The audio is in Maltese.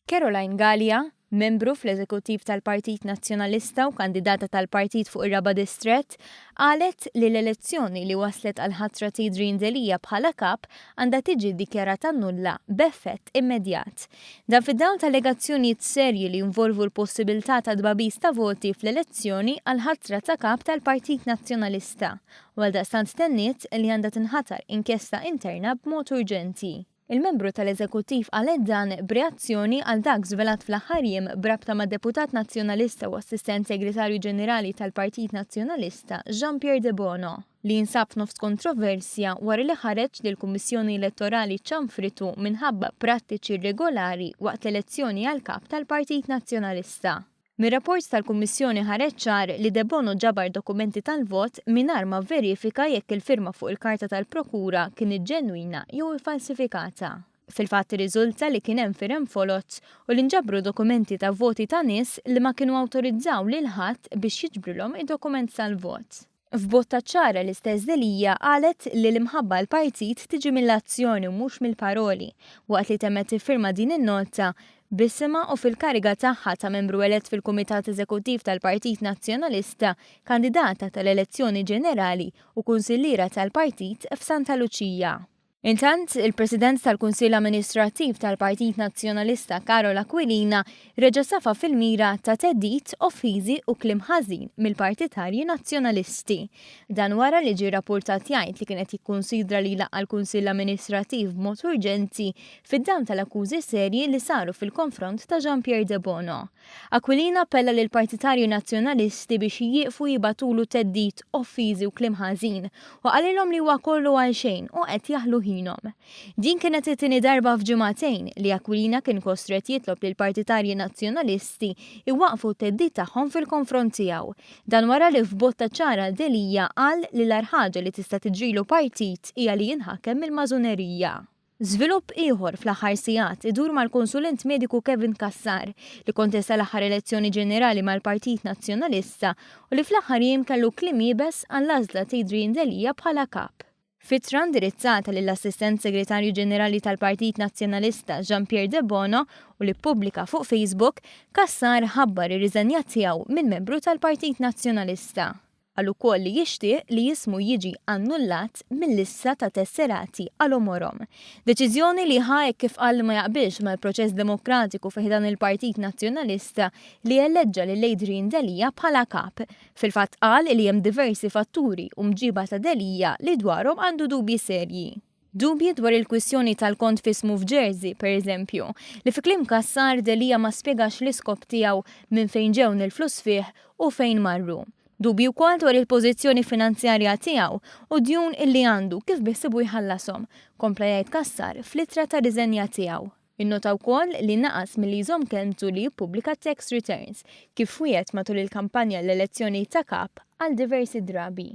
Caroline Gallia, membru fl-Eżekuttiv tal-Partit Nazzjonalista u kandidata tal-Partit fuq ir-Raba Distrett, qalet li l-elezzjoni li waslet għal ħatra Tidrin Delija bħala kap għandha tiġi ddikjarata nulla b'effett immedjat. Dan fid-dawn ta' allegazzjonijiet serji li jinvolvu l-possibilità ta' tbabis ta' voti fl-elezzjoni għal ħatra ta' kap tal-Partit Nazzjonalista, u għaldaqstant stenniet li għandha tinħatar inkjesta interna b'mod urġenti. Il-membru tal-Eżekuttiv qalet dan b'reazzjoni għal dak żvelat fl-aħħar jiem brabta ma' deputat nazzjonalista u assistent segretarju ġenerali tal-Partit Nazzjonalista Jean-Pierre De Bono, li jinsab f'nofs kontroversja wara li ħareġ li l-Kummissjoni Elettorali ċanfritu minħabba prattiċi irregolari waqt l-elezzjoni għal kap tal-Partit Nazzjonalista. Mir-rapport tal-Kummissjoni ħareġ ċar li De Bono ġabar dokumenti tal-vot mingħajr ma verifika jekk il-firma fuq il-karta tal-Prokura kienet ġenwina jew falsifikata. Fil-fatt riżulta li kien hemm firem folot u li nġabru dokumenti ta' voti ta' nies li ma kienu awtorizzaw lil ħadd biex jiġbrilhom id-dokument tal-vot. F'botta ċara l-istess Delija qalet li l-imħabba l-partit tiġi mill-azzjoni u mhux mill-paroli, waqt li temmet tiffirma din in-nota b'isima u fil-kariga tagħha ta' membru elett fil-Kumitat Eżekuttiv tal-Partit Nazzjonalista, kandidata tal-elezzjoni ġenerali u kunsilliera tal-Partit f'Santa Luċija. Intant, il-President tal-Kunsill Amministrattiv tal-Partit Nazzjonalista Carola Aquilina reġa' safa fil-mira ta' teddit, offiżi u kliem ħażin mill-partitarji nazzjonalisti. Dan wara li ġie rapportat jgħid li kienet jikkunsidra li laqgħa l-Kunsill Amministrattiv b'mod urġenti fid-dawn tal-akkużi serji li saru fil-konfront ta' Jean-Pierre De Bono. Aquilina appella lil partitarji nazzjonalisti biex jieqfu jibatulu teddit, offiżi u kliem ħażin u qalilhom li huwa kollu għal xejn u qed jaħlu ħinhom. Din kienet it-tieni darba f'ġimagħtejn li Aquilina kien kostret jitlob lil partitarji nazzjonalisti iwaqfu t-teddid tagħhom fil-konfront tiegħu. Dan wara li f'botta ċara Delija qal li l-ar ħaġa li tista' tiġrilu partit hija li jinħakem mill-mażunerija. Żvilupp ieħor fl-aħħar sigħat idur mal-konsulent mediku Kevin Kassar li kontesta l-aħħar elezzjoni ġenerali mal-Partit Nazzjonalista u li fl-aħħar jiem kellu kliem jibes għall-għażla Tidrin Delija bħala kap. Fitra indirizzata lill-Assistent Segretarju Ġenerali tal-Partit Nazzjonalista Jean-Pierre De Bono u li ppubblika fuq Facebook, Kassar ħabbar ir-riżenjat tiegħu minn membru tal-Partit Nazzjonalista. Għal ukoll li jixtieq li jismu jiġi annullat mill-lista ta' tesserati għal omorom. Deċiżjoni li ħajek kif qal ma jaqbilx mal-proċess demokratiku fiħdan il-Partit Nazzjonalista li eleġġa lil Tidrin Delija bħala kap. Fil-fatt qal li hemm diversi fatturi u mġiba ta' Delija li dwarhom għandu dubji serji. Dubji dwar il-kwistjoni tal-kont fismu f'Jersey, per eżempju, li fi kliem Kassar Delija ma spjegax l-iskop tiegħu minn fejn ġew il-flus fih u fejn marru. Dubju wkoll dwar il-pożizzjoni finanzjarja tiegħu u djun illi għandu kif bissibu jħallasom, kompla jgħid Kassar fl-ittra ta' riżenja tiegħu. Innota wkoll li naqas milli jżomm kelmtu li jippubblika tax returns kif wiegħed matul il-kampanja l-elezzjoni ta' kap għal diversi drabi.